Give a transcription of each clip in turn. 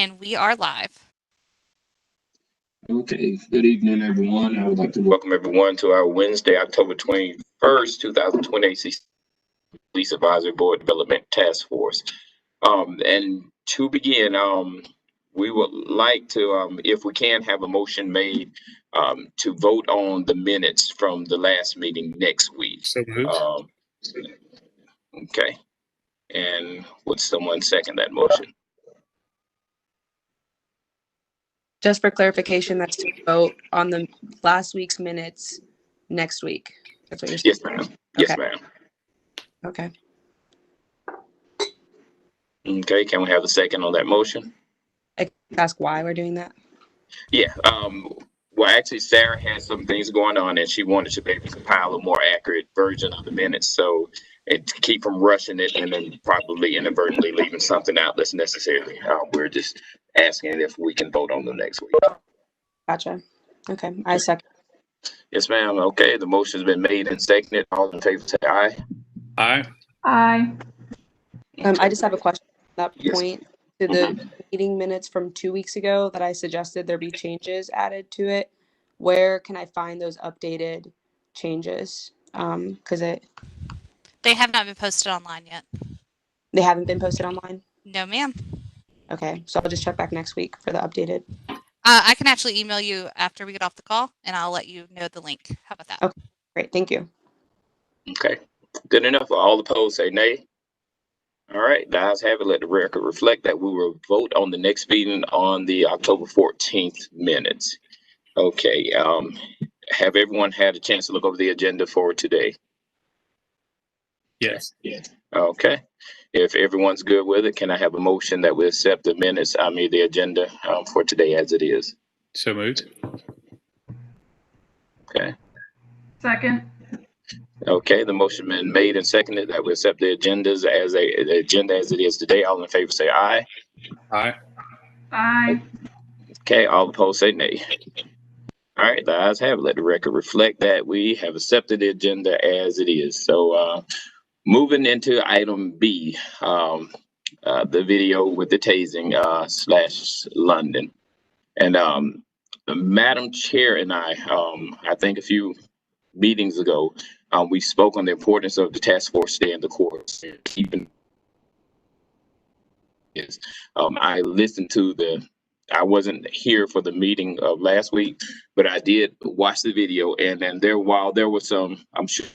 And we are live. Okay, good evening, everyone. I would like to welcome everyone to our Wednesday, October 21st, 2020 ACC Police Advisory Board Development Task Force. And to begin, we would like to, if we can, have a motion made to vote on the minutes from the last meeting next week. So moved. Okay. And would someone second that motion? Just for clarification, that's to vote on the last week's minutes next week. That's what you're saying? Yes, ma'am. Yes, Okay. ma'am. Okay. Okay, can we have a second on that motion? I can ask why we're doing that. Yeah, well, actually, Sarah has some things going on and she wanted to maybe compile a more accurate version of the minutes. So, and to keep from rushing it and then probably inadvertently leaving something out that's necessary. We're just asking if we can vote on them next week. Gotcha. Okay. I second. Yes, ma'am. Okay, the motion's been made and seconded. All in favor say aye. Aye. Aye. I just have a question at that Yes. point. To the meeting minutes from 2 weeks ago that I suggested there be changes added to it, where can I find those updated changes? Because They have not been posted online yet. they haven't been posted online. No, ma'am. Okay, so I'll just check back next week for the updated. I can actually email you after we get off the call, and I'll let you know the link. How about that? Okay. Great, thank you. Okay, good enough. All opposed say nay. All right, the ayes have it. Let the record reflect that we will vote on the next meeting on the October 14th minutes. Okay, have everyone had a chance to look over the agenda for today? Yes. Okay, if everyone's good with it, can I have a motion that we accept the minutes, the agenda for today as it is? So moved. Okay. Second. Okay, the motion been made and seconded that we accept the agendas as the agenda as it is today. All in favor say aye. Aye. Aye. Okay, all opposed say nay. All right, the ayes have it. Let the record reflect that we have accepted the agenda as it is. So moving into item B, the video with the tasing / London. And Madam Chair and I think a few meetings ago, we spoke on the importance of the task force staying the course. Keeping is, I listened to I wasn't here for the meeting of last week, but I did watch the video, and then while there was some, I'm sure,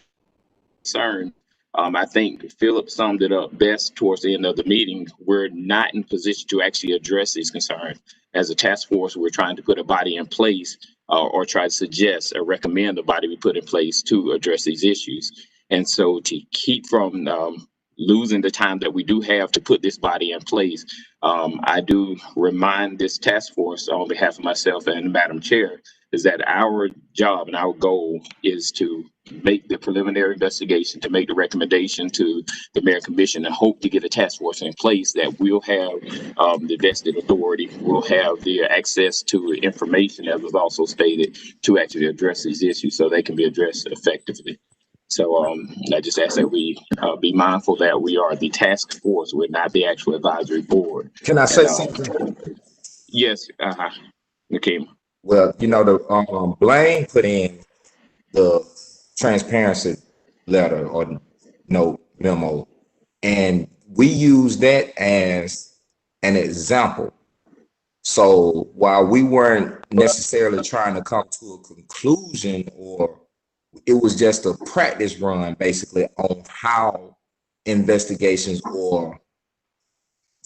concern, I think Philip summed it up best towards the end of the meeting. We're not in position to actually address these concerns. As a task force, we're trying to put a body in place or try to suggest or recommend a body we put in place to address these issues. And so to keep from losing the time that we do have to put this body in place, I do remind this task force on behalf of myself and Madam Chair is that our job and our goal is to make the preliminary investigation, to make the recommendation to the Mayor Commission, and hope to get a task force in place that will have the vested authority, will have the access to information, as was also stated, to actually address these issues so they can be addressed effectively. So I just ask that we be mindful that we are the task force, we're not the actual advisory board. Can I say something? Yes, okay. Well, the Blaine put in the transparency letter or note memo, and we use that as an example. So while we weren't necessarily trying to come to a conclusion, or it was just a practice run basically on how investigations or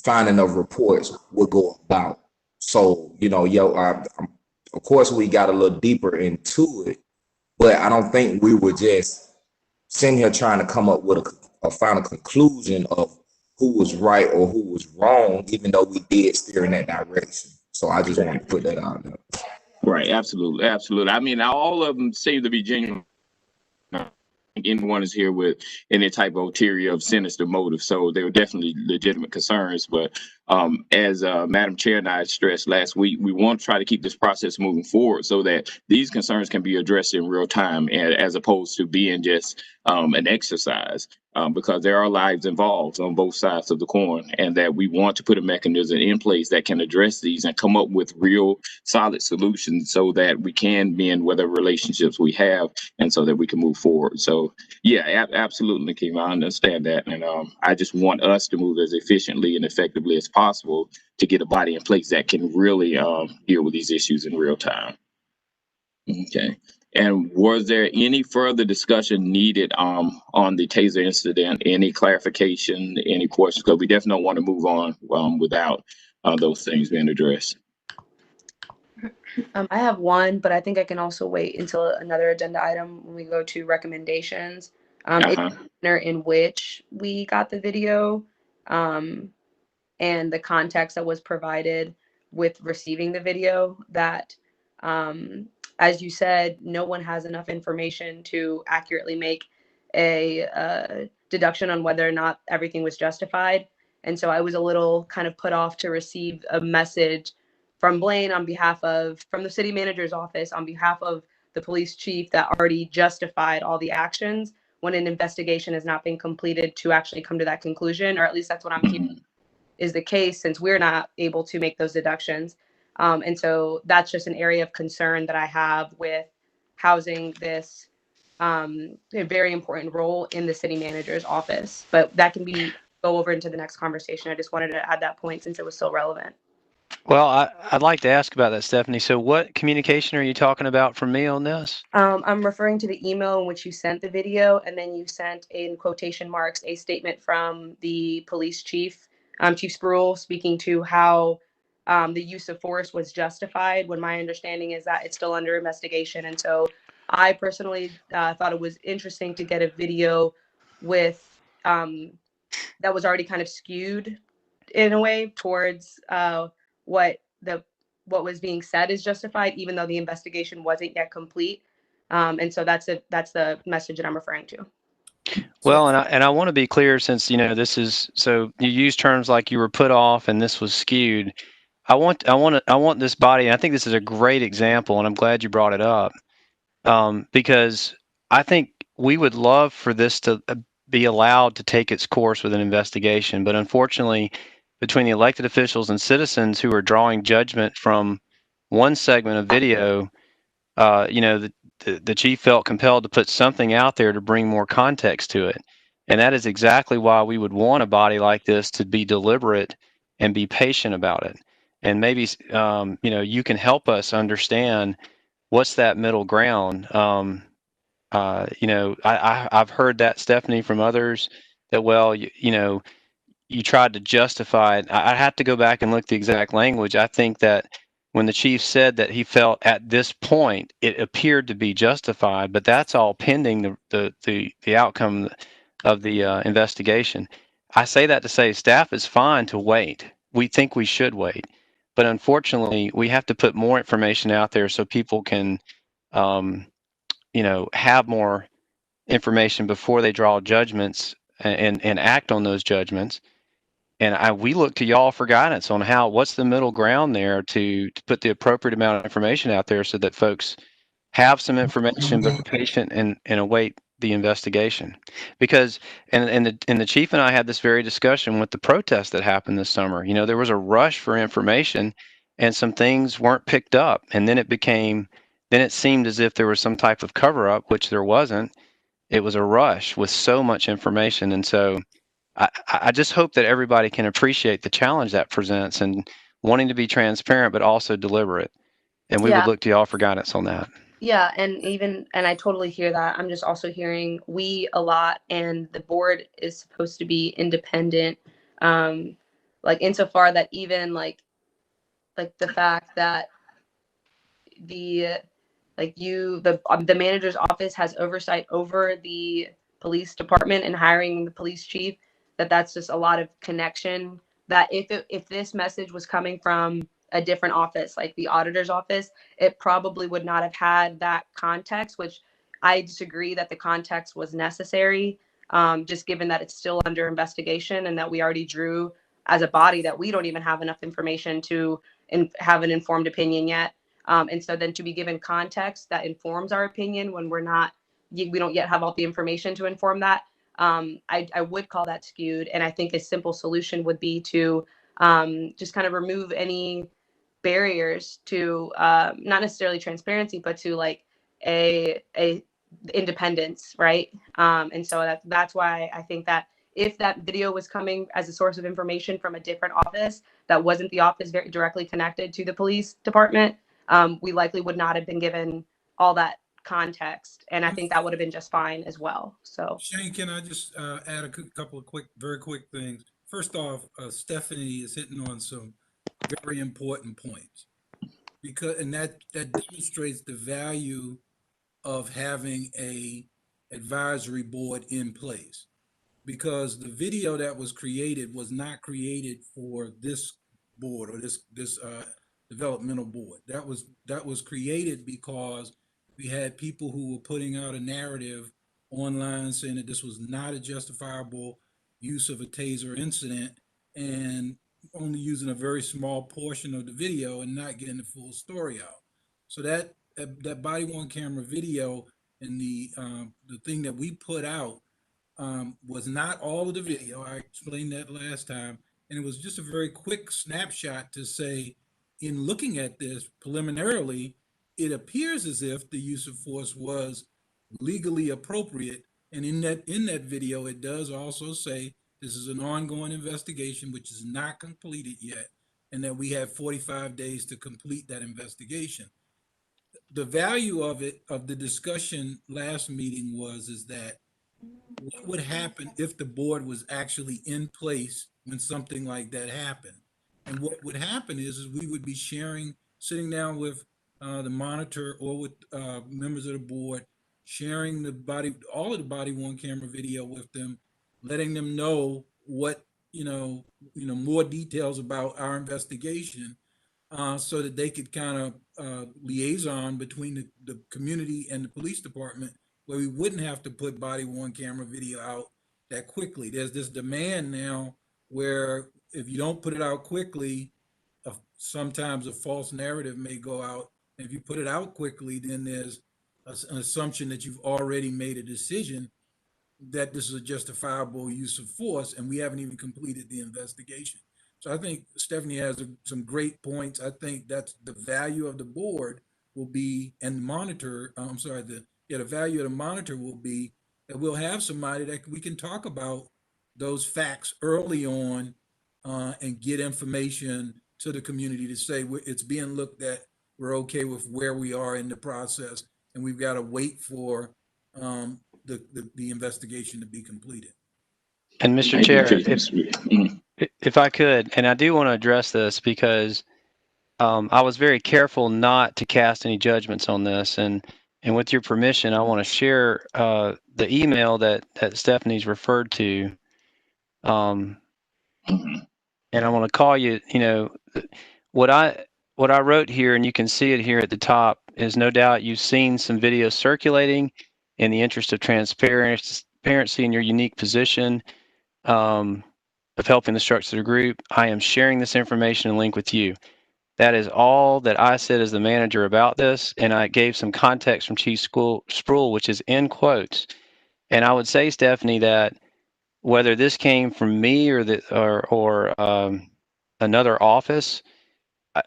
finding of reports would go about. So, of course, we got a little deeper into it, but I don't think we were just sitting here trying to come up with a final conclusion of who was right or who was wrong, even though we did steer in that direction. So I just wanted to put that out there. Right, absolutely. I mean, all of them seem to be genuine. Anyone is here with any type of ulterior of sinister motive, so they were definitely legitimate concerns. But as Madam Chair and I stressed last week, we want to try to keep this process moving forward so that these concerns can be addressed in real time, and as opposed to being just an exercise, because there are lives involved on both sides of the coin, and that we want to put a mechanism in place that can address these and come up with real solid solutions so that we can mend whatever relationships we have and so that we can move forward. So yeah, absolutely, Kim, I understand that. And I just want us to move as efficiently and effectively as possible to get a body in place that can really deal with these issues in real time. Okay. And was there any further discussion needed on the taser incident? Any clarification, any questions? Because we definitely don't want to move on without those things being addressed. I have one, but I think I can also wait until another agenda item when we go to recommendations. It's the manner in which we got the video, and the context that was provided with receiving the video. That, as you said, no one has enough information to accurately make a deduction on whether or not everything was justified. And so I was a little kind of put off to receive a message from Blaine from the city manager's office on behalf of the police chief that already justified all the actions when an investigation has not been completed to actually come to that conclusion, or at least that's what I'm hearing is the case, since we're not able to make those deductions. And so that's just an area of concern that I have with housing this a very important role in the city manager's office. But that can go over into the next conversation. I just wanted to add that point since it was so relevant. Well, I'd like to ask about that, Stephanie. So what communication are you talking about from me on this? I'm referring to the email in which you sent the video, and then you sent, in quotation marks, a statement from the police chief, Chief Spruill, speaking to how the use of force was justified, when my understanding is that it's still under investigation. And so I personally thought it was interesting to get a video with that was already kind of skewed in a way towards what was being said is justified, even though the investigation wasn't yet complete. And so that's the message that I'm referring to. Well, and I want to be clear, since this is, so you use terms like you were put off and this was skewed. I want this body, and I think this is a great example, and I'm glad you brought it up, because I think we would love for this to be allowed to take its course with an investigation, but unfortunately, between the elected officials and citizens who are drawing judgment from one segment of video, the chief felt compelled to put something out there to bring more context to it. And that is exactly why we would want a body like this to be deliberate and be patient about it. And maybe, you can help us understand what's that middle ground. I've heard that, Stephanie, from others, that, well, you tried to justify it. I have to go back and look the exact language. I think that when the chief said that he felt at this point it appeared to be justified, but that's all pending the outcome of the investigation. I say that to say staff is fine to wait. We think we should wait, but unfortunately, we have to put more information out there so people can, have more information before they draw judgments and act on those judgments. And we look to y'all for guidance on what's the middle ground there to put the appropriate amount of information out there so that folks have some information but are patient and await the investigation. Because and the chief and I had this very discussion with the protest that happened this summer. There was a rush for information and some things weren't picked up. And then it seemed as if there was some type of cover up, which there wasn't. It was a rush with so much information. And so I just hope that everybody can appreciate the challenge that presents and wanting to be transparent, but also deliberate. And we would look to y'all for guidance on that. Yeah, and I totally hear that. I'm just also hearing we a lot, and the board is supposed to be independent, like insofar that even like the fact that the manager's office has oversight over the police department and hiring the police chief, that's just a lot of connection. That if this message was coming from a different office, like the auditor's office, it probably would not have had that context, which I disagree that the context was necessary, just given that it's still under investigation and that we already drew as a body that we don't even have enough information to have an informed opinion yet. And so then to be given context that informs our opinion when we're not we don't yet have all the information to inform that. I would call that skewed, and I think a simple solution would be to just kind of remove any barriers to not necessarily transparency, but to like a independence, right? And so that's why I think that if that video was coming as a source of information from a different office that wasn't the office very directly connected to the police department, we likely would not have been given all that context, and I think that would have been just fine as well. So Shane, can I just add a couple of very quick things? First off, Stephanie is hitting on some very important points and that demonstrates the value of having a advisory board in place, because the video that was created was not created for this board or this developmental board. That was created because we had people who were putting out a narrative online saying that this was not a justifiable use of a taser incident, and only using a very small portion of the video and not getting the full story out. So that body worn camera video and the thing that we put out was not all of the video. I explained that last time, and it was just a very quick snapshot to say, in looking at this preliminarily, it appears as if the use of force was legally appropriate. And in that video, it does also say this is an ongoing investigation, which is not completed yet, and that we have 45 days to complete that investigation. The value of the discussion last meeting is that what would happen if the board was actually in place when something like that happened? And what would happen is we would be sitting down with the monitor or with members of the board, sharing all of the body worn camera video with them, letting them know what, more details about our investigation, so that they could kind of liaison between the community and the police department, where we wouldn't have to put body worn camera video out that quickly. There's this demand now where if you don't put it out quickly, sometimes a false narrative may go out. And if you put it out quickly, then there's an assumption that you've already made a decision that this is a justifiable use of force, and we haven't even completed the investigation. So I think Stephanie has some great points. I think that's the value of the board will be, and the monitor, the value of the monitor will be that we'll have somebody that we can talk about those facts early on, and get information to the community to say it's being looked at, we're okay with where we are in the process, and we've got to wait for the investigation to be completed. And Mr. Chair, if I could, and I do want to address this because I was very careful not to cast any judgments on this, and with your permission, I want to share the email that Stephanie's referred to, and I want to call you. What I wrote here, and you can see it here at the top, is no doubt you've seen some videos circulating in the interest of transparency in your unique position of helping the structure of the group. I am sharing this information and link with you. That is all that I said as the manager about this, and I gave some context from Chief Spruill, which is in quotes. And I would say, Stephanie, that whether this came from me or another office, I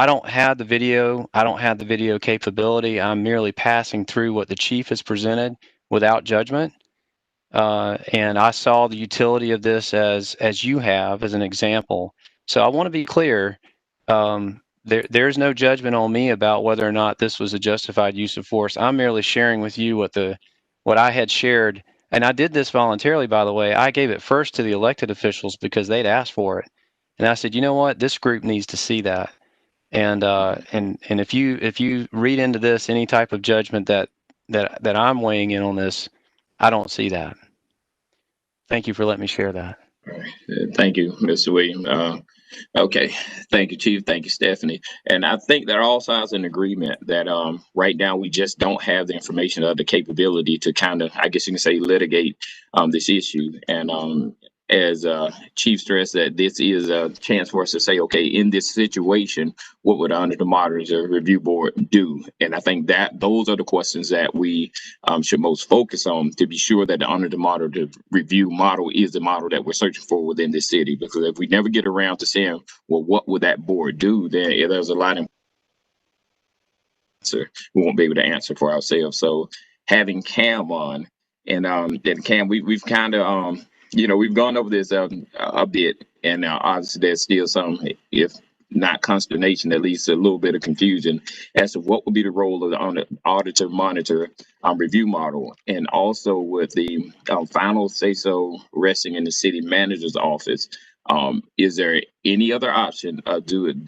don't have the video. I don't have the video capability. I'm merely passing through what the chief has presented without judgment. And I saw the utility of this as you have as an example. So I want to be clear. There's no judgment on me about whether or not this was a justified use of force. I'm merely sharing with you what I had shared, and I did this voluntarily, by the way. I gave it first to the elected officials because they'd asked for it, and I said, you know what, this group needs to see that. And if you read into this any type of judgment that I'm weighing in on this, I don't see that. Thank you for letting me share that. Thank you, Mr. Williams. Okay, thank you, Chief. Thank you, Stephanie. And I think that all sides in agreement that right now we just don't have the information or the capability to kind of, I guess you can say, litigate this issue. And as Chief stressed, that this is a chance for us to say, okay, in this situation, what would under the monitor review board do? And I think that those are the questions that we should most focus on to be sure that the under the monitor review model is the model that we're searching for within this city. Because if we never get around to saying, well, what would that board do? Then there's a lot of answer we won't be able to answer for ourselves. So having Cam on, and then Cam, we've kind of we've gone over this a bit, and obviously there's still some, if not consternation, at least a little bit of confusion as to what would be the role of the auditor monitor review model, and also with the final say so resting in the city manager's office. Is there any other option?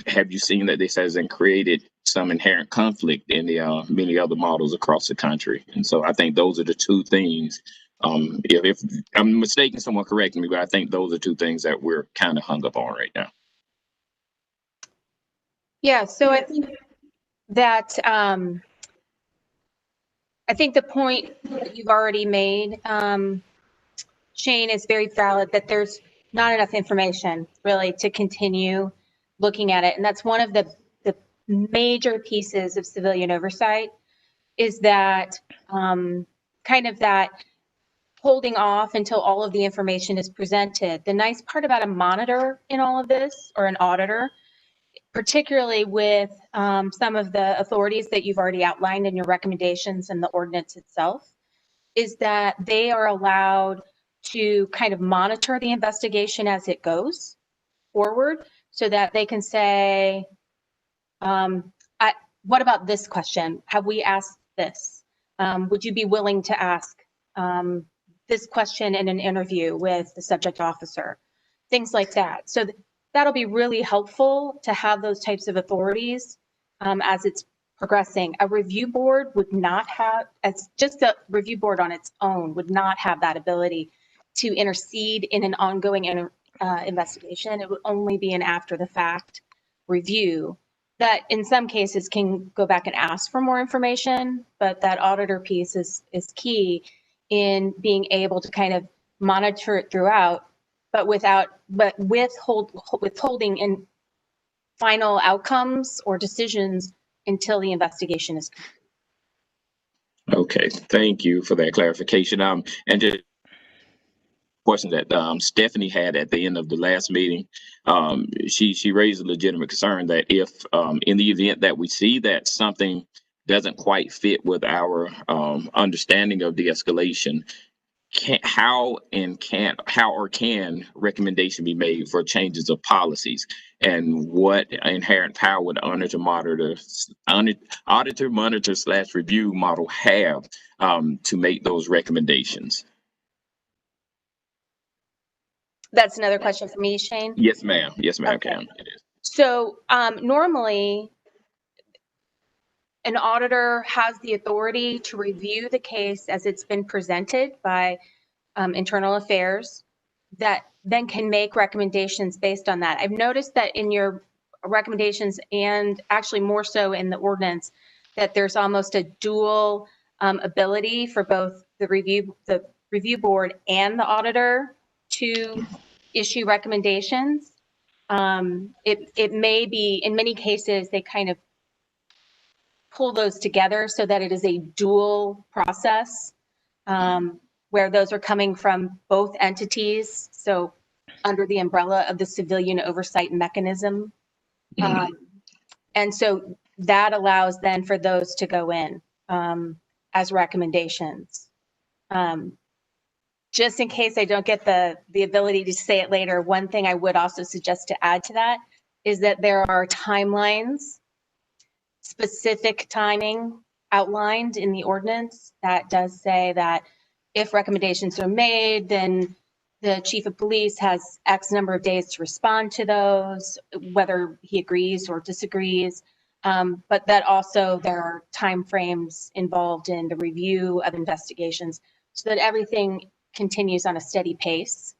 Have you seen that this hasn't created some inherent conflict in the many other models across the country? And so I think those are the two things. If I'm mistaken, someone correct me, but I think those are two things that we're kind of hung up on right now. Yeah, so I think that I think the point that you've already made, Shane, is very valid, that there's not enough information really to continue looking at it. And that's one of the major pieces of civilian oversight, is that kind of that holding off until all of the information is presented. The nice part about a monitor in all of this, or an auditor, particularly with some of the authorities that you've already outlined in your recommendations and the ordinance itself, is that they are allowed to kind of monitor the investigation as it goes forward, so that they can say, what about this question? Have we asked this? Would you be willing to ask this question in an interview with the subject officer? Things like that. So that'll be really helpful to have those types of authorities as it's progressing. A review board would not have, as just a review board on its own, would not have that ability to intercede in an ongoing investigation. It would only be an after the fact review that in some cases can go back and ask for more information, but that auditor piece is key in being able to kind of monitor it throughout, but withholding in final outcomes or decisions until the investigation is complete. Okay, thank you for that clarification. And just question that Stephanie had at the end of the last meeting, she raised a legitimate concern that if in the event that we see that something doesn't quite fit with our understanding of de-escalation, how can recommendation be made for changes of policies, and what inherent power would auditor monitor / review model have to make those recommendations? That's another question for me, Shane? Yes, ma'am. Yes, ma'am. Okay. Cam, it is. So normally, an auditor has the authority to review the case as it's been presented by internal affairs, that then can make recommendations based on that. I've noticed that in your recommendations, and actually more so in the ordinance, that there's almost a dual ability for both the review board and the auditor to issue recommendations. It may be, in many cases, they kind of pull those together so that it is a dual process, where those are coming from both entities, so under the umbrella of the civilian oversight mechanism. And so that allows then for those to go in as recommendations. Just in case I don't get the ability to say it later, one thing I would also suggest to add to that is that there are timelines, specific timing outlined in the ordinance that does say that if recommendations are made, then the chief of police has X number of days to respond to those, whether he agrees or disagrees. But that also there are timeframes involved in the review of investigations, so that everything continues on a steady pace.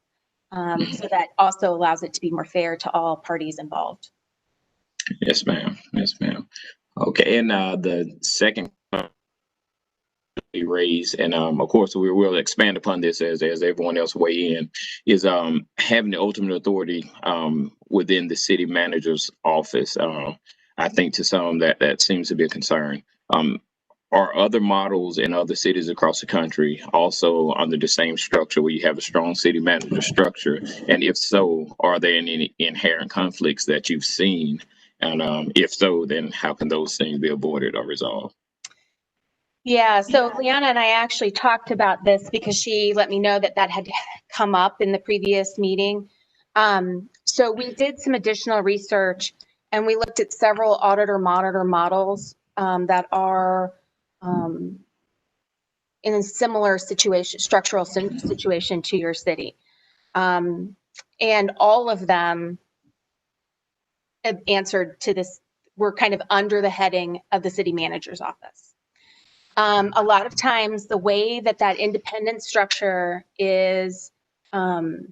So that also allows it to be more fair to all parties involved. Yes, ma'am. Yes, ma'am. Okay, and the second raised, and of course we will expand upon this as everyone else weigh in, is having the ultimate authority within the city manager's office. I think to some that seems to be a concern. Are other models in other cities across the country also under the same structure where you have a strong city manager structure? And if so, are there any inherent conflicts that you've seen? And if so, then how can those things be avoided or resolved? Yeah, so Liana and I actually talked about this because she let me know that that had come up in the previous meeting. So we did some additional research and we looked at several auditor monitor models that are in a similar situation, structural situation to your city. And all of them have answered to this, we're kind of under the heading of the city manager's office. A lot of times the way that that independent structure is, well,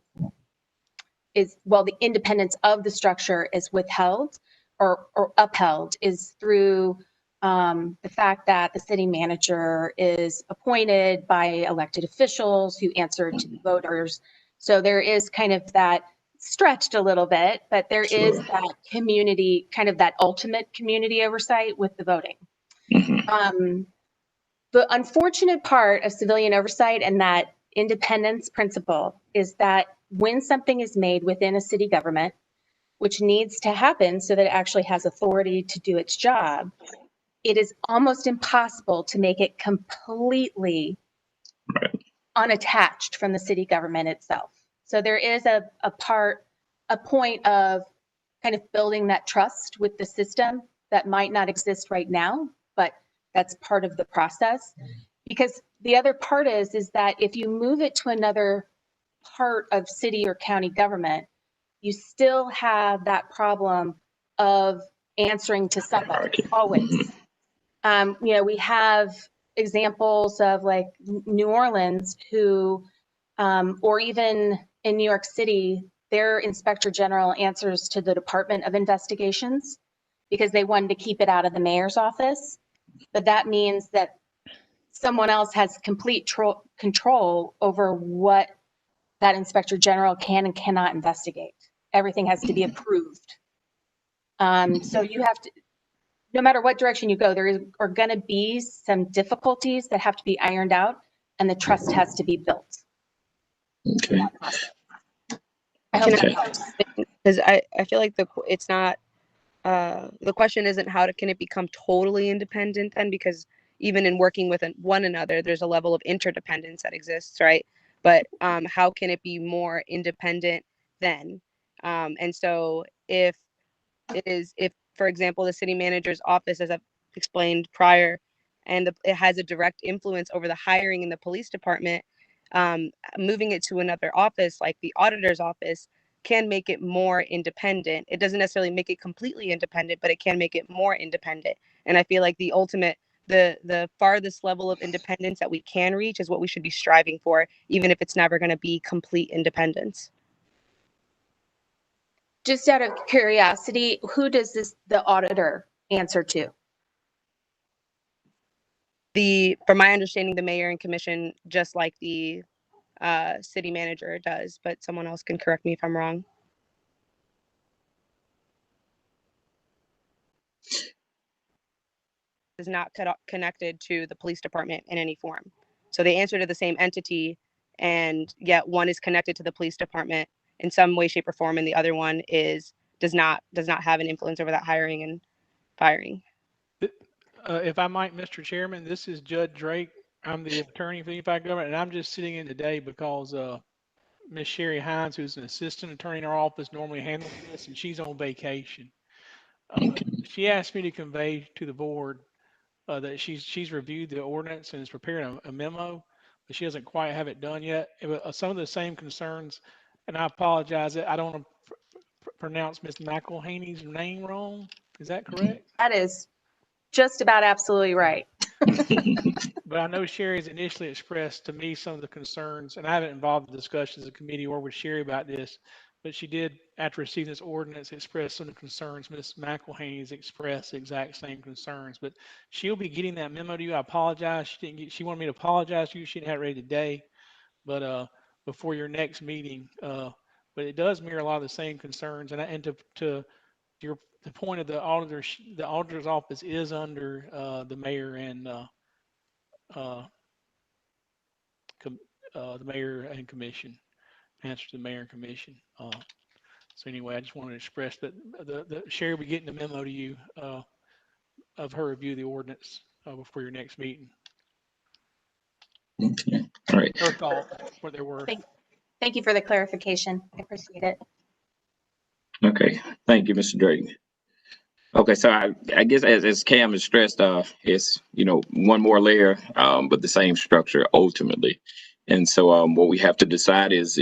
the independence of the structure is withheld or upheld is through the fact that the city manager is appointed by elected officials who answer to the voters. So there is kind of that stretched a little bit, but there is that community, kind of that ultimate community oversight with the voting. The unfortunate part of civilian oversight and that independence principle is that when something is made within a city government, which needs to happen so that it actually has authority to do its job, it is almost impossible to make it completely unattached from the city government itself. So there is a point of kind of building that trust with the system that might not exist right now, but that's part of the process. Because the other part is that if you move it to another part of city or county government, you still have that problem of answering to somebody always. We have examples of like New Orleans who, or even in New York City, their inspector general answers to the Department of Investigations because they wanted to keep it out of the mayor's office. But that means that someone else has complete control over what that inspector general can and cannot investigate. Everything has to be approved. So you have to, no matter what direction you go, there are going to be some difficulties that have to be ironed out, and the trust has to be built. Okay. I hope that helps. Because I feel like it's not, the question isn't can it become totally independent then, because even in working with one another, there's a level of interdependence that exists, right? But how can it be more independent then? And so if, for example, the city manager's office, as I've explained prior, and it has a direct influence over the hiring in the police department, moving it to another office like the auditor's office can make it more independent. It doesn't necessarily make it completely independent, but it can make it more independent. And I feel like the ultimate, the farthest level of independence that we can reach is what we should be striving for, even if it's never going to be complete independence. Just out of curiosity, who does the auditor answer to? From my understanding, the mayor and commission, just like the city manager does, but someone else can correct me if I'm wrong. Is not connected to the police department in any form. So they answer to the same entity, and yet one is connected to the police department in some way, shape, or form, and the other one does not have an influence over that hiring and firing. If I might, Mr. Chairman, this is Judd Drake. I'm the attorney for the Unified Government, and I'm just sitting in today because Ms. Sherry Hines, who's an assistant attorney in our office, normally handles this, and she's on vacation. She asked me to convey to the board that she's reviewed the ordinance and is preparing a memo, but she doesn't quite have it done yet. Some of the same concerns, and I apologize that I don't want to pronounce Ms. McElhaney's name wrong. Is that correct? That is just about absolutely right. But I know Sherry's initially expressed to me some of the concerns, and I haven't involved the discussions of the committee or with Sherry about this, but she did, after receiving this ordinance, express some concerns. Ms. McElhaney has expressed the exact same concerns, but she'll be getting that memo to you. I apologize. She wanted me to apologize to you. She didn't have it ready today, but before your next meeting. But it does mirror a lot of the same concerns. And to the point of the auditor's office is under the mayor and the mayor and commission. Answer to the mayor and commission. So anyway, I just wanted to express that the Sherry will be getting the memo to you of her review of the ordinance before your next meeting. Okay. All right. Her thoughts, what they were. Thank you for the clarification. I appreciate it. Okay. Thank you, Mr. Drake. Okay, so I guess as Cam has stressed, it's one more layer, but the same structure ultimately. And so what we have to decide is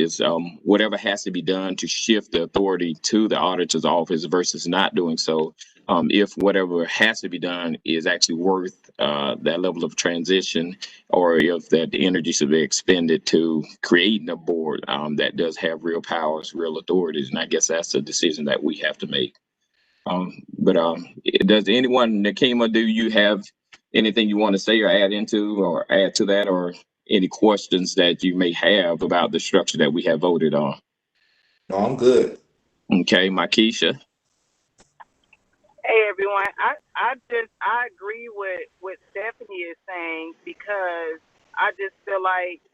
whatever has to be done to shift the authority to the auditor's office versus not doing so. If whatever has to be done is actually worth that level of transition, or if that energy should be expended to creating a board that does have real powers, real authorities, and I guess that's a decision that we have to make. But does anyone, Nakima, do you have anything you want to say or add to that, or any questions that you may have about the structure that we have voted on? No, I'm good. Okay, Makisha. Hey everyone, I agree with what Stephanie is saying, because I just feel like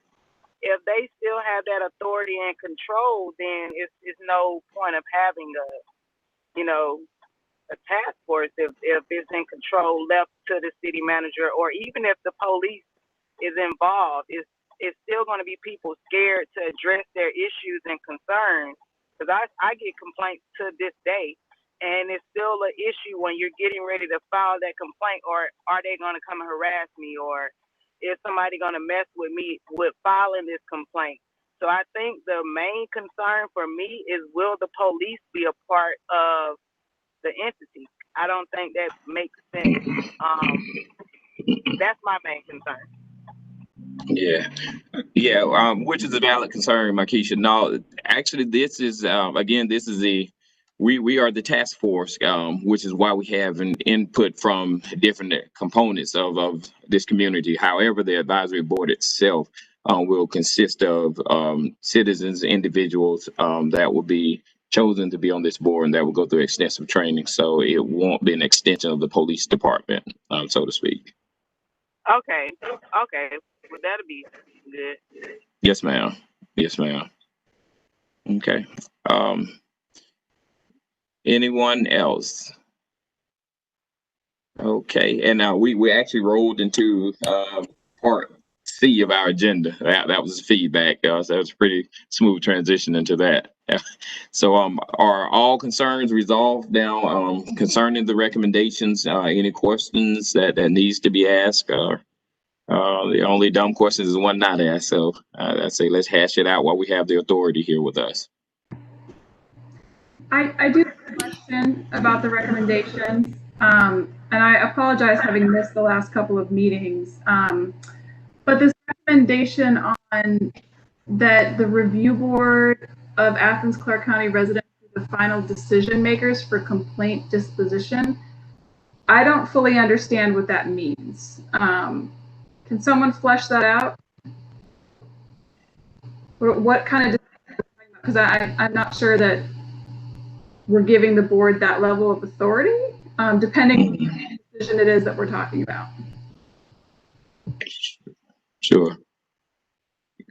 if they still have that authority and control, then it's no point of having a task force if it's in control left to the city manager, or even if the police is involved. It's still going to be people scared to address their issues and concerns, because I get complaints to this day, and it's still an issue when you're getting ready to file that complaint, or are they going to come and harass me, or is somebody going to mess with me with filing this complaint? So I think the main concern for me is, will the police be a part of the entity? I don't think that makes sense. That's my main concern. Yeah, which is a valid concern, Makisha. No, actually, this is again, we are the task force, which is why we have an input from different components of this community. However, the advisory board itself will consist of citizens, individuals that will be chosen to be on this board, and that will go through extensive training. So it won't be an extension of the police department, so to speak. Okay. Well, that'll be good. Yes, ma'am. Yes, ma'am. Okay. Anyone else? Okay, and now we actually rolled into part C of our agenda. That was the feedback. So that was a pretty smooth transition into that. So are all concerns resolved now concerning the recommendations? Any questions that needs to be asked? The only dumb question is one not asked. So I'd say let's hash it out while we have the authority here with us. I do have a question about the recommendations, and I apologize having missed the last couple of meetings. But this recommendation on that the review board of Athens-Clarke County residents are the final decision makers for complaint disposition, I don't fully understand what that means. Can someone flesh that out? What kind of, because I'm not sure that we're giving the board that level of authority, depending on the decision it is that we're talking about. Sure.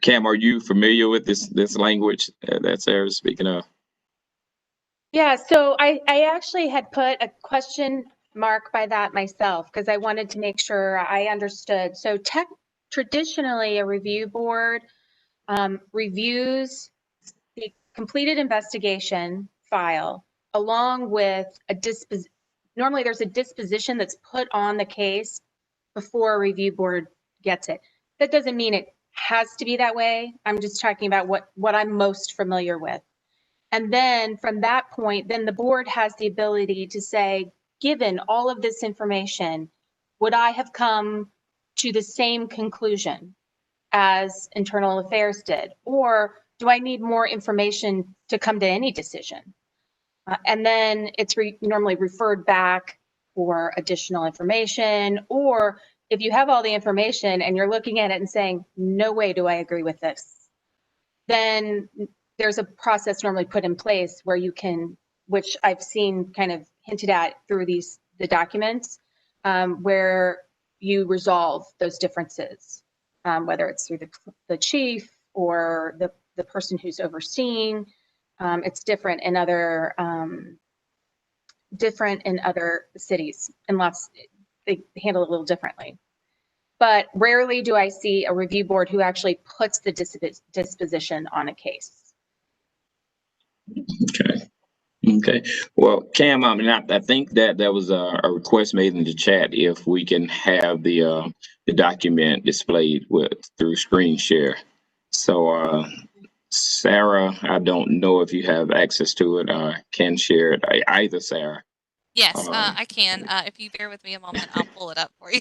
Cam, are you familiar with this language that Sarah's speaking of? Yeah, so I actually had put a question mark by that myself, because I wanted to make sure I understood. So traditionally, a review board reviews the completed investigation file along with normally there's a disposition that's put on the case before a review board gets it. That doesn't mean it has to be that way. I'm just talking about what I'm most familiar with. And then from that point, then the board has the ability to say, given all of this information, would I have come to the same conclusion as internal affairs did? Or do I need more information to come to any decision? And then it's normally referred back for additional information, or if you have all the information and you're looking at it and saying, no way do I agree with this, then there's a process normally put in place where you can, which I've seen kind of hinted at through the documents, where you resolve those differences, whether it's through the chief or the person who's overseeing. It's different in other cities, and they handle it a little differently. But rarely do I see a review board who actually puts the disposition on a case. Okay. Okay. Well, Cam, I mean, I think that there was a request made in the chat if we can have the document displayed through screen share. So, Sarah, I don't know if you have access to it or can share it. Either Sarah. Yes, I can. If you bear with me a moment, I'll pull it up for you.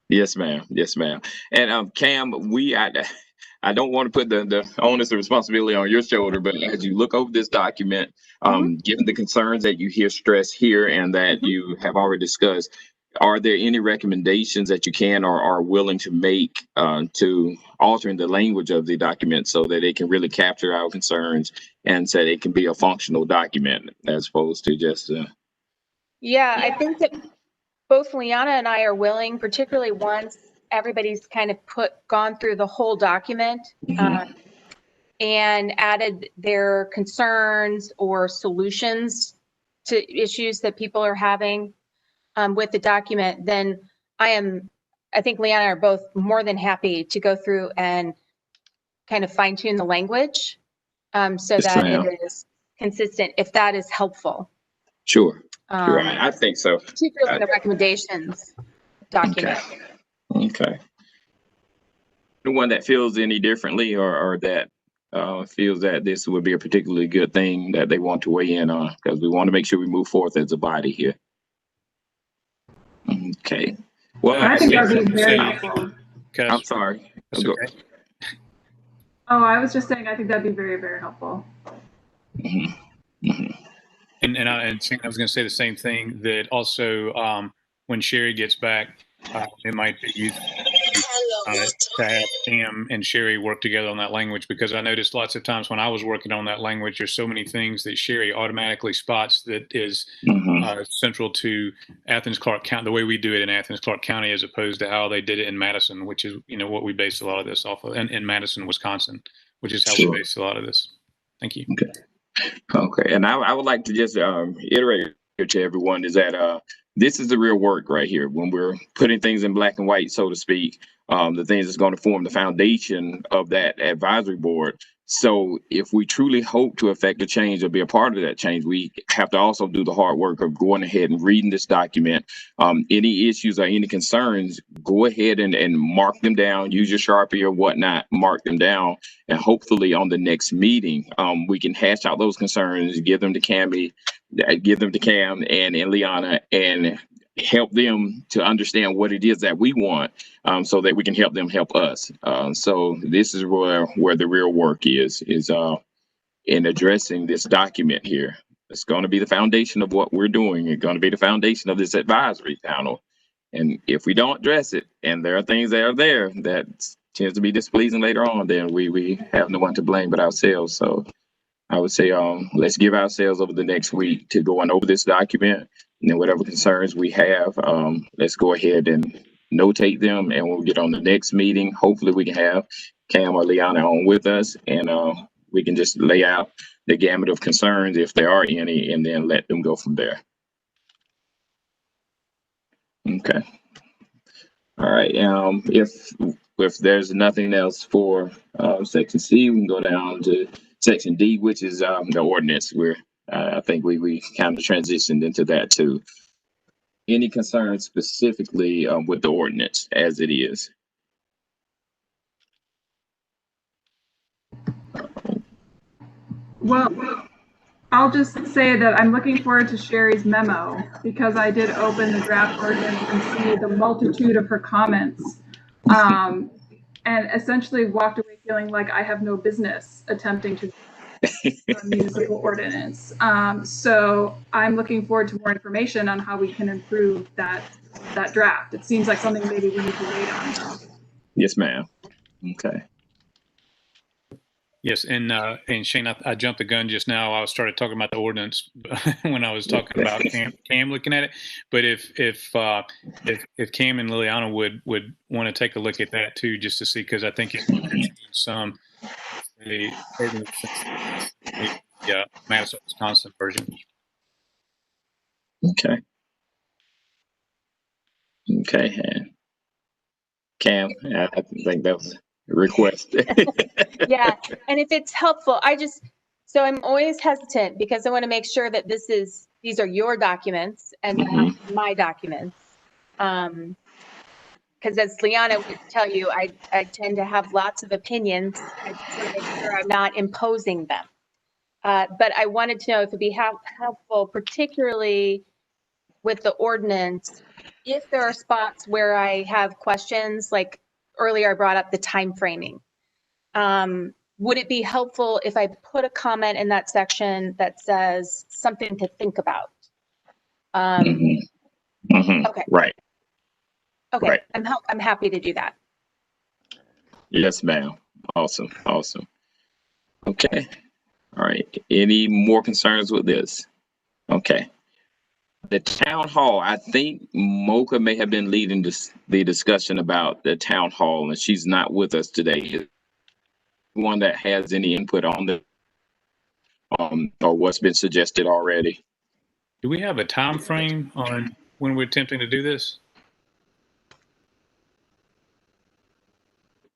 Yes, ma'am. Yes, ma'am. And Cam, I don't want to put the onus of responsibility on your shoulder, but as you look over this document, given the concerns that you hear stressed here and that you have already discussed, are there any recommendations that you can or are willing to make to altering the language of the document so that it can really capture our concerns and so that it can be a functional document as opposed to just Yeah, I think that both Liana and I are willing, particularly once everybody's kind of gone through the whole document and added their concerns or solutions to issues that people are having with the document, then I think Liana and I are both more than happy to go through and kind of fine tune the language so that it is consistent, if that is helpful. Sure. Sure. I think so. Particularly in the recommendations document. Okay. The one that feels any differently or that feels that this would be a particularly good thing that they want to weigh in on, because we want to make sure we move forth as a body here. Okay. Well, I think that would be very helpful. I'm sorry. Okay. Oh, I was just saying, I think that'd be very, very helpful. And I was going to say the same thing, that also when Sherry gets back, it might be useful to have Cam and Sherry work together on that language, because I noticed lots of times when I was working on that language, there's so many things that Sherry automatically spots that is central to Athens-Clarke County, the way we do it in Athens-Clarke County, as opposed to how they did it in Madison, which is what we based a lot of this off of, and in Madison, Wisconsin, which is how we based a lot of this. Thank you. Okay, and I would like to just iterate to everyone is that this is the real work right here. When we're putting things in black and white, so to speak, the things that's going to form the foundation of that advisory board. So if we truly hope to affect a change or be a part of that change, we have to also do the hard work of going ahead and reading this document. Any issues or any concerns, go ahead and mark them down, use your Sharpie or whatnot, mark them down. And hopefully on the next meeting, we can hash out those concerns, give them to Cam and Liana, and help them to understand what it is that we want, so that we can help them help us. So this is where the real work is in addressing this document here. It's going to be the foundation of what we're doing. It's going to be the foundation of this advisory panel. And if we don't address it, and there are things that are there that tends to be displeasing later on, then we have no one to blame but ourselves. So I would say let's give ourselves over the next week to going over this document, and then whatever concerns we have, let's go ahead and notate them, and we'll get on the next meeting. Hopefully we can have Cam or Liana on with us, and we can just lay out the gamut of concerns if there are any, and then let them go from there. Okay. All right. If there's nothing else for section C, we can go down to section D, which is the ordinance. Where I think we kind of transitioned into that too. Any concerns specifically with the ordinance as it is? Well, I'll just say that I'm looking forward to Sherry's memo, because I did open the draft ordinance and see the multitude of her comments. and essentially walked away feeling like I have no business attempting to a municipal ordinance. So I'm looking forward to more information on how we can improve that draft. It seems like something maybe we need to wait on, though. Yes, ma'am. Okay. Yes, and Shane, I jumped the gun just now. I started talking about the ordinance when I was talking about Cam looking at it. But if Cam and Liliana would want to take a look at that too, just to see, because I think it's some the ordinance, the Madison, Wisconsin version. Okay. Okay. And Cam, I think that was a request. Yeah, and if it's helpful, so I'm always hesitant because I want to make sure that these are your documents and not my documents. Because as Liana would tell you, I tend to have lots of opinions. I just want to make sure I'm not imposing them. But I wanted to know if it'd be helpful, particularly with the ordinance, if there are spots where I have questions, like earlier I brought up the time framing. Would it be helpful if I put a comment in that section that says something to think about? Okay. Right. Okay. Right. I'm happy to do that. Yes, ma'am. Awesome. Awesome. Okay. All right. Any more concerns with this? Okay. The town hall, I think Mocha may have been leading the discussion about the town hall, and she's not with us today. One that has any input on the or what's been suggested already? Do we have a time frame on when we're attempting to do this?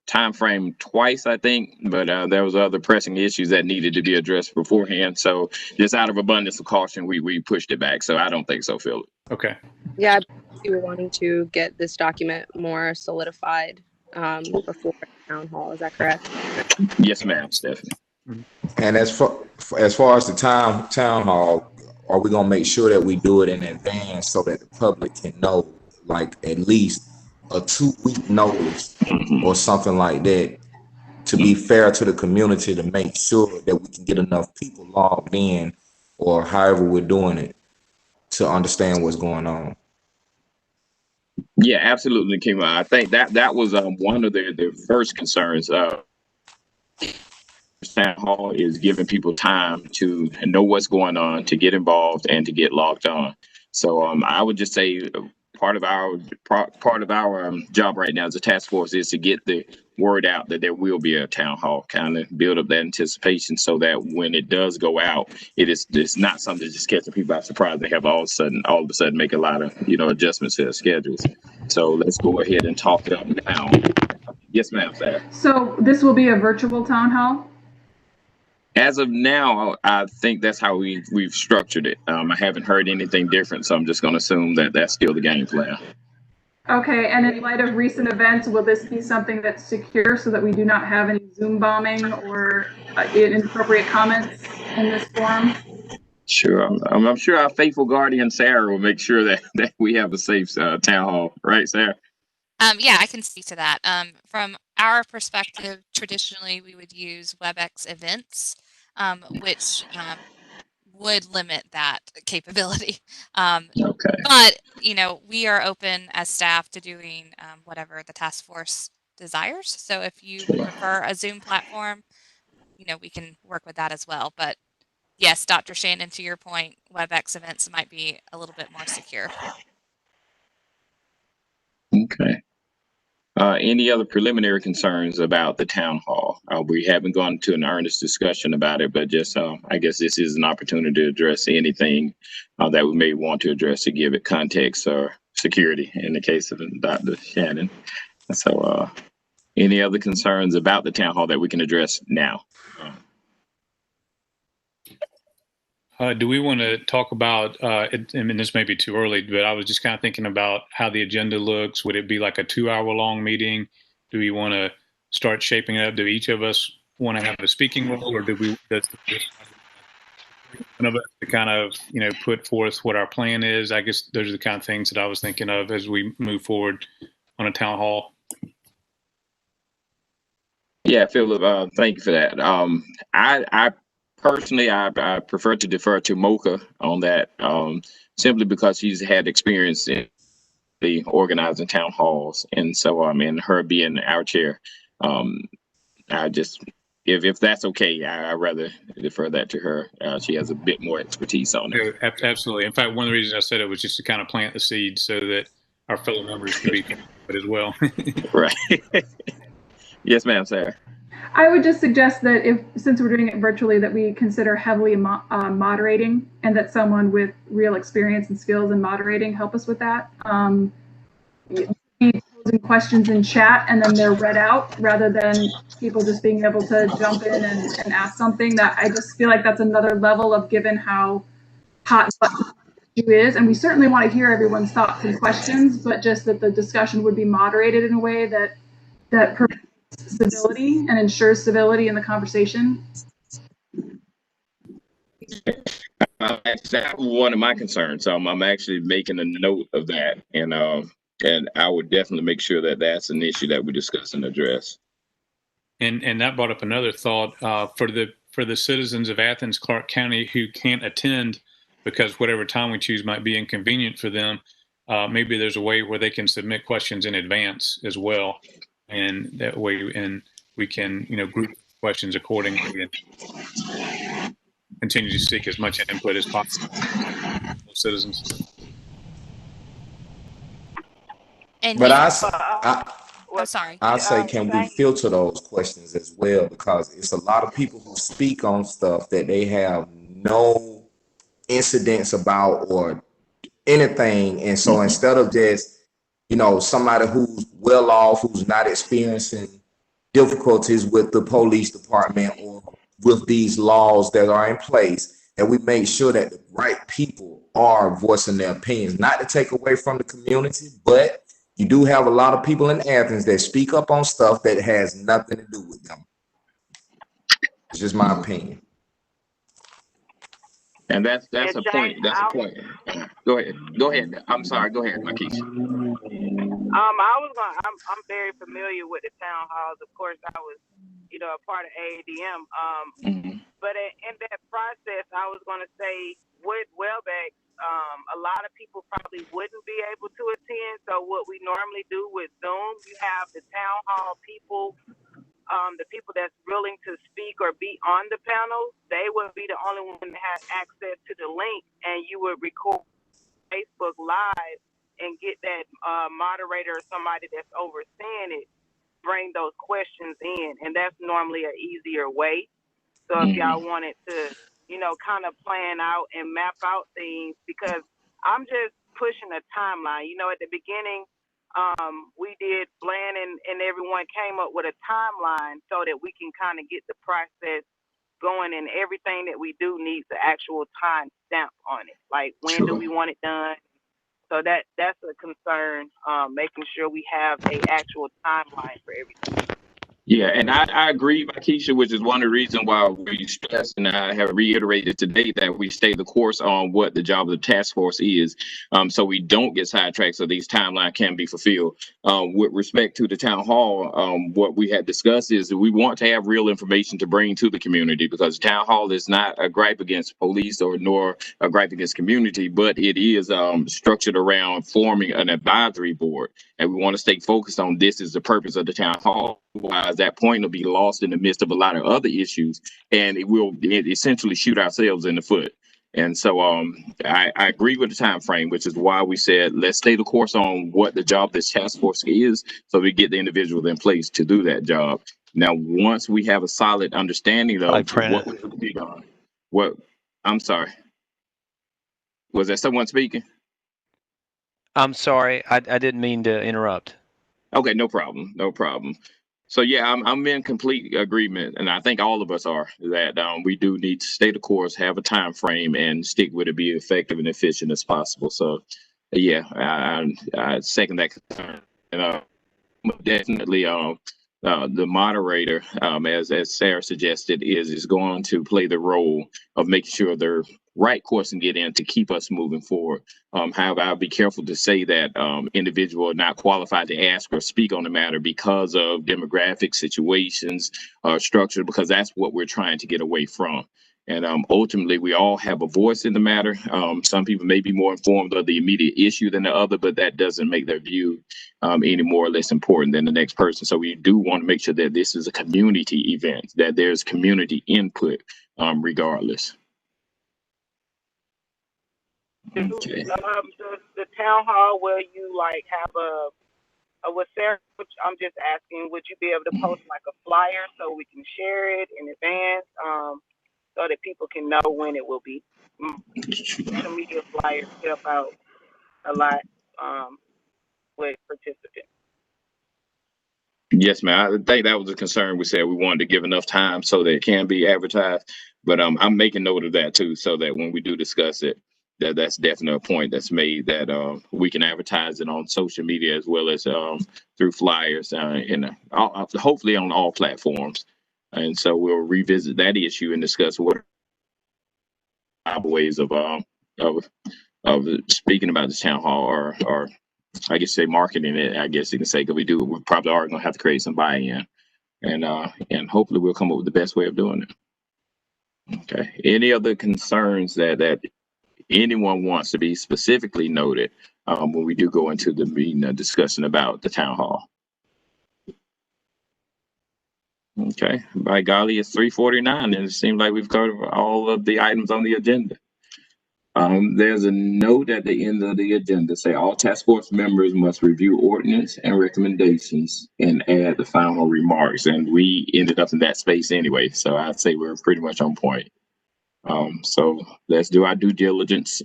Time frame twice, I think, but there was other pressing issues that needed to be addressed beforehand. So just out of abundance of caution, we pushed it back. So I don't think so, Philip. Okay. Yeah, we were wanting to get this document more solidified before town hall. Is that correct? Yes, ma'am, Stephanie. And as far as the town hall, are we gonna make sure that we do it in advance so that the public can know, like at least a 2-week notice or something like that, to be fair to the community, to make sure that we can get enough people logged in, or however we're doing it, to understand what's going on? Yeah, absolutely, Kima. I think that was one of their first concerns. Town hall is giving people time to know what's going on, to get involved, and to get logged on. So I would just say part of our job right now as a task force is to get the word out that there will be a town hall, kind of build up that anticipation so that when it does go out, it's not something just catching people by surprise. They have all of a sudden make a lot of adjustments to their schedules. So let's go ahead and talk it up now. Yes, ma'am, Sarah. So this will be a virtual town hall? As of now, I think that's how we've structured it. I haven't heard anything different, so I'm just going to assume that that's still the game plan. Okay, and in light of recent events, will this be something that's secure so that we do not have any Zoom bombing or inappropriate comments in this forum? Sure, I'm sure our faithful guardian Sarah will make sure that we have a safe town hall, right, Sarah? Yeah, I can speak to that. From our perspective, traditionally we would use WebEx events, which would limit that capability. Okay. But we are open as staff to doing whatever the task force desires. So if you prefer a Zoom platform, we can work with that as well. But yes, Dr. Shannon, to your point, WebEx events might be a little bit more secure. Okay. Any other preliminary concerns about the town hall? We haven't gone to an earnest discussion about it, but just I guess this is an opportunity to address anything that we may want to address to give it context or security in the case of Dr. Shannon. So any other concerns about the town hall that we can address now? Do we want to talk about, I mean, this may be too early, but I was just kind of thinking about how the agenda looks. Would it be like a 2-hour-long meeting? Do we want to start shaping it up? Do each of us want to have a speaking role, or does one of us to kind of, put forth what our plan is? I guess those are the kind of things that I was thinking of as we move forward on a town hall. Yeah, Philip, thank you for that. I personally, I prefer to defer to Mocha on that, simply because she's had experience in the organizing town halls, and so and her being our chair, um, I just if that's okay, I'd rather defer that to her. She has a bit more expertise on it. Yeah, absolutely. In fact, one of the reasons I said it was just to kind of plant the seed so that our fellow members could be as well. Right. Yes, ma'am, Sarah. I would just suggest that since we're doing it virtually, that we consider heavily moderating, and that someone with real experience and skills in moderating help us with that. Posing questions in chat and then they're read out, rather than people just being able to jump in and ask something. That I just feel like that's another level of, given how hot the issue is, and we certainly want to hear everyone's thoughts and questions, but just that the discussion would be moderated in a way that promotes civility and ensures civility in the conversation. That's one of my concerns. I'm actually making a note of that, and I would definitely make sure that that's an issue that we discuss and address. And that brought up another thought for the citizens of Athens-Clarke County who can't attend because whatever time we choose might be inconvenient for them. Maybe there's a way where they can submit questions in advance as well, and that way, we can group questions accordingly and continue to seek as much input as possible from citizens. And But sorry. I say, can we filter those questions as well? Because it's a lot of people who speak on stuff that they have no incidents about or anything. And so instead of just, somebody who's well off, who's not experiencing difficulties with the police department or with these laws that are in place, that we make sure that the right people are voicing their opinions, not to take away from the community, but you do have a lot of people in Athens that speak up on stuff that has nothing to do with them. It's just my opinion. And that's a point. That's a point. Go ahead. I'm sorry. Go ahead, Marquise. I'm very familiar with the town halls. Of course, I was, a part of AADM. But in that process, I was going to say with Wellbeck, a lot of people probably wouldn't be able to attend. So what we normally do with Zoom, you have the town hall people, the people that's willing to speak or be on the panel. They would be the only one that has access to the link, and you would record Facebook Live and get that moderator or somebody that's overseeing it bring those questions in, and that's normally an easier way. So if y'all wanted to, kind of plan out and map out things, because I'm just pushing a timeline. At the beginning, we did plan and everyone came up with a timeline so that we can kind of get the process going, and everything that we do needs the actual time stamp on it. Like, when do we want it done? So that's a concern, making sure we have a actual timeline for everything. Yeah, and I agree, Keisha, which is one of the reasons why we stress, and I have reiterated today, that we stay the course on what the job of the task force is, so we don't get sidetracked, so these timelines can be fulfilled. With respect to the town hall, what we had discussed is that we want to have real information to bring to the community, because the town hall is not a gripe against police nor a gripe against community, but it is structured around forming an advisory board. And we want to stay focused on this is the purpose of the town hall. Otherwise, that point will be lost in the midst of a lot of other issues, and it will essentially shoot ourselves in the foot. And so I agree with the time frame, which is why we said let's stay the course on what the job of this task force is, so we get the individuals in place to do that job. Now, once we have a solid understanding of what would be done, I'm sorry, was there someone speaking? I'm sorry, I didn't mean to interrupt. Okay, no problem. So yeah, I'm in complete agreement, and I think all of us are, that we do need to stay the course, have a time frame, and stick with it, be effective and efficient as possible. So yeah, I second that concern, and definitely the moderator, as Sarah suggested, is going to play the role of making sure the right question get in to keep us moving forward. However, I'll be careful to say that individual are not qualified to ask or speak on the matter because of demographic situations, structure, because that's what we're trying to get away from. And ultimately, we all have a voice in the matter. Some people may be more informed of the immediate issue than the other, but that doesn't make their view any more or less important than the next person. So we do want to make sure that this is a community event, that there's community input regardless. Okay. The town hall, will you like have with Sarah, I'm just asking, would you be able to post like a flyer so we can share it in advance? So that people can know when it will be. Social media flyers help out a lot with participants. Yes, ma'am. I think that was a concern. We said we wanted to give enough time so that it can be advertised. But I'm making note of that too, so that when we do discuss it, that's definitely a point that's made, that we can advertise it on social media as well as through flyers and hopefully on all platforms. And so we'll revisit that issue and discuss what ways of speaking about the town hall, or I guess say marketing it. I guess you can say, because we probably are going to have to create some buy-in, and hopefully we'll come up with the best way of doing it. Okay. Any other concerns that anyone wants to be specifically noted when we do go into the meeting discussion about the town hall? Okay. By golly, it's 3:49, and it seems like we've covered all of the items on the agenda. There's a note at the end of the agenda say all task force members must review ordinance and recommendations and add the final remarks. And we ended up in that space anyway, so I'd say we're pretty much on point. So let's do our due diligence,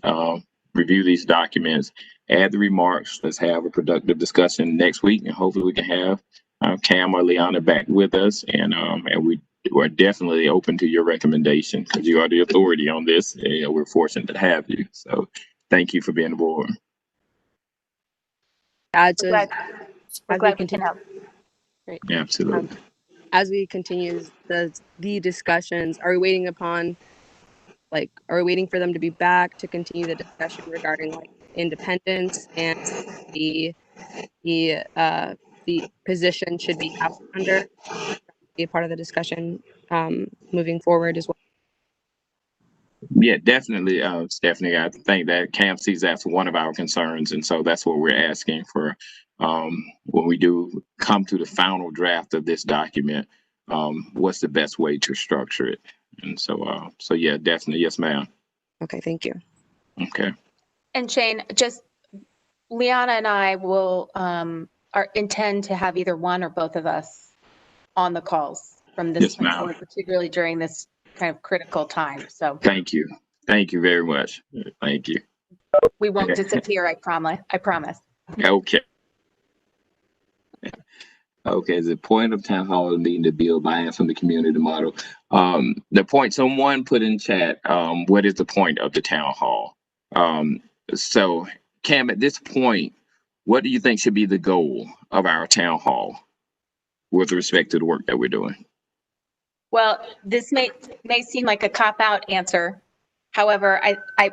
review these documents, add the remarks. Let's have a productive discussion next week, and hopefully we can have Cam or Liana back with us, and we're definitely open to your recommendation because you are the authority on this. And, we're fortunate to have you. So thank you for being aboard. We're glad we can help. Great. Yeah, absolutely. As we continue the discussions, are we waiting for them to be back to continue the discussion regarding like independence and the position should be housed under, be a part of the discussion moving forward as well? Yeah, definitely, Stephanie. I think that Cam sees that's one of our concerns, and so that's what we're asking for when we do come to the final draft of this document. What's the best way to structure it? And so, yeah, definitely, yes, ma'am. Okay, thank you. Okay. And Shane, just Liana and I will intend to have either one or both of us on the calls from this point forward, particularly during this kind of critical time. So thank you very much. Thank you. We won't disappear. I promise. Okay. Okay, the point of town hall is being to build buy-in from the community model. The point someone put in chat, what is the point of the town hall? So Cam, at this point, what do you think should be the goal of our town hall with respect to the work that we're doing? Well, this may seem like a cop-out answer. However, I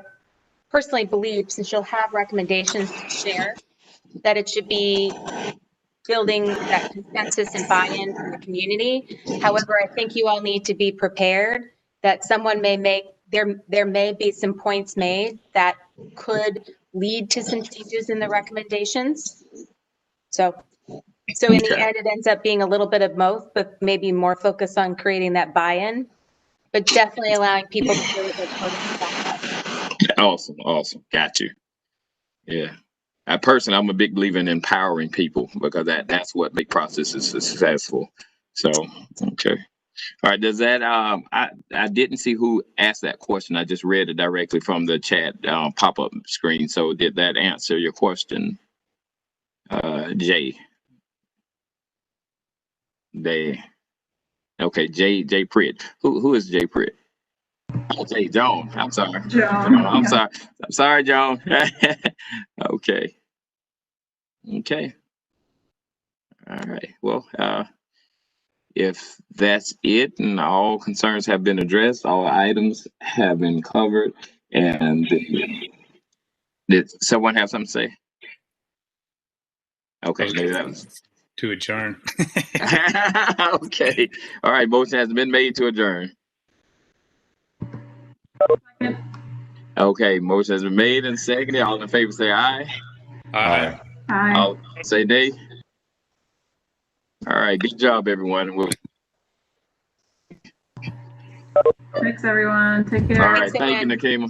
personally believe, since you'll have recommendations to share, that it should be building that consensus and buy-in from the community. However, I think you all need to be prepared that someone there may be some points made that could lead to some changes in the recommendations. So in the end, it ends up being a little bit of both, but maybe more focus on creating that buy-in, but definitely allowing people to feel that they're part of the process. Awesome. Got you. Yeah. Personally, I'm a big believer in empowering people because that's what makes processes successful. So, okay. All right. Does that, I didn't see who asked that question. I just read it directly from the chat pop-up screen. So did that answer your question, Jay? Okay, Jay Pritt. Who is Jay Pritt? Oh, Jay Joan. I'm sorry. I'm sorry, Joan. Okay. All right. Well, if that's it and all concerns have been addressed, all items have been covered, and did someone have something to say? Okay, maybe that was to adjourn. okay. All right, motion has been made to adjourn. Okay, motion has been made and seconded. All in favor say aye. Aye. Hi. All say nay. All right, good job, everyone. Thanks, everyone. Take care. All right, thank you, Nakima.